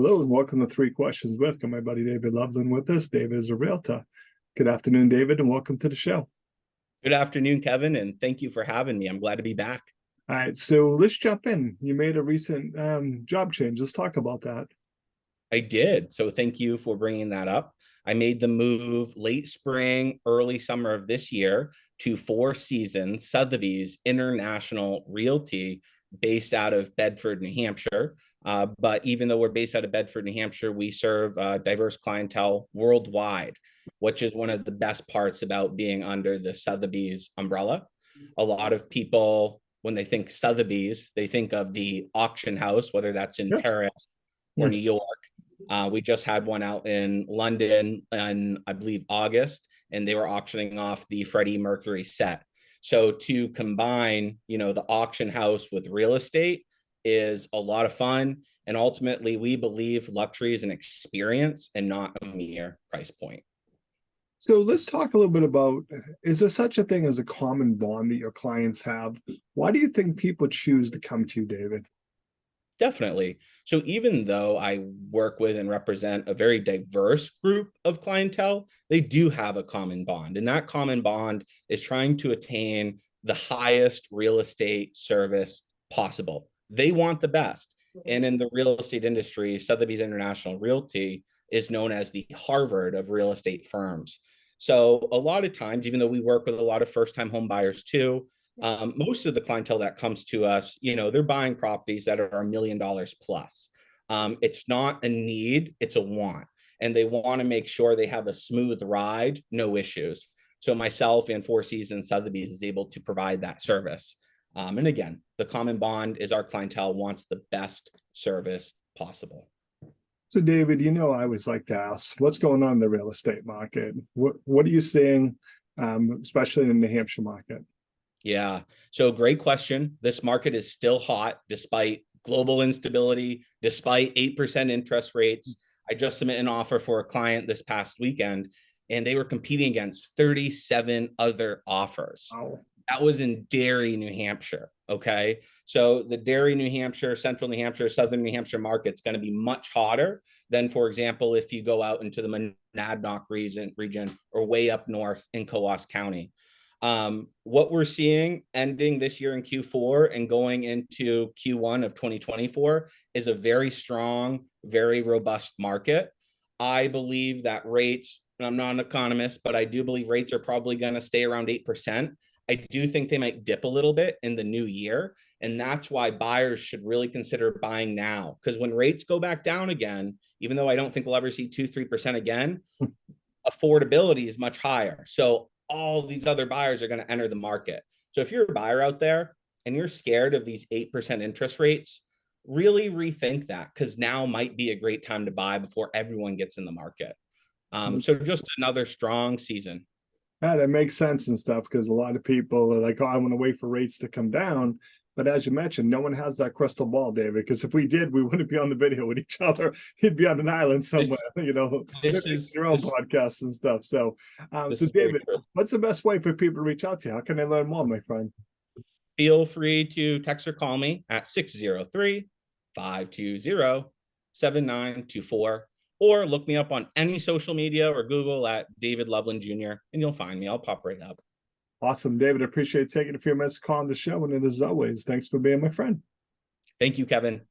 Hello and welcome to Three Questions with. Got my buddy David Lovlien with us. David is a realtor. Good afternoon, David, and welcome to the show. Good afternoon, Kevin, and thank you for having me. I'm glad to be back. All right, so let's jump in. You made a recent job change. Let's talk about that. I did. So thank you for bringing that up. I made the move late spring, early summer of this year to Four Seasons Sotheby's International Realty based out of Bedford, New Hampshire. But even though we're based out of Bedford, New Hampshire, we serve diverse clientele worldwide, which is one of the best parts about being under the Sotheby's umbrella. A lot of people, when they think Sotheby's, they think of the auction house, whether that's in Yep. Paris or New York. We just had one out in London in, I believe, August, and they were auctioning off the Freddie Mercury set. So to combine, the auction house with real estate is a lot of fun. And ultimately, we believe luxury is an experience and not a mere price point. So let's talk a little bit about, is there such a thing as a common bond that your clients have? Why do you think people choose to come to you, David? Definitely. So even though I work with and represent a very diverse group of clientele, they do have a common bond. And that common bond is trying to attain the highest real estate service possible. They want the best. And in the real estate industry, Sotheby's International Realty is known as the Harvard of real estate firms. So a lot of times, even though we work with a lot of first-time home buyers too, most of the clientele that comes to us, they're buying properties that are $1 million plus. It's not a need, it's a want. And they want to make sure they have a smooth ride, no issues. So myself and Four Seasons Sotheby's is able to provide that service. And again, the common bond is our clientele wants the best service possible. So David, I always like to ask, what's going on in the real estate market? What are you seeing, especially in the New Hampshire market? Yeah. So great question. This market is still hot despite global instability, despite 8% interest rates. I just submitted an offer for a client this past weekend, and they were competing against 37 other offers. Wow. That was in Derry, New Hampshire. Okay. So the Derry, New Hampshire, Central New Hampshire, Southern New Hampshire market's going to be much hotter than, for example, if you go out into the Monadnock region or way up north in Coos County. What we're seeing ending this year in Q4 and going into Q1 of 2024 is a very strong, very robust market. I believe that rates, and I'm not an economist, but I do believe rates are probably going to stay around 8%. I do think they might dip a little bit in the new year. And that's why buyers should really consider buying now. Because when rates go back down again, even though I don't think we'll ever see 2-3% again, affordability is much higher. So all these other buyers are going to enter the market. So if you're a buyer out there and you're scared of these 8% interest rates, really rethink that, because now might be a great time to buy before everyone gets in the market. So just another strong season. Yeah, that makes sense and stuff, because a lot of people are like, oh, I want to wait for rates to come down. But as you mentioned, no one has that crystal ball, David, because if we did, we wouldn't be on the video with each other. He'd be on an island somewhere, This is your own podcasts and stuff. So, David, what's the best way for people to reach out to you? How can they learn more, my friend? Feel free to text or call me at 603-520-7924. Or look me up on any social media or Google at David Lovlien Jr. and you'll find me. I'll pop right up. Awesome, David. I appreciate taking a few minutes to call on the show. And as always, thanks for being my friend. Thank you, Kevin.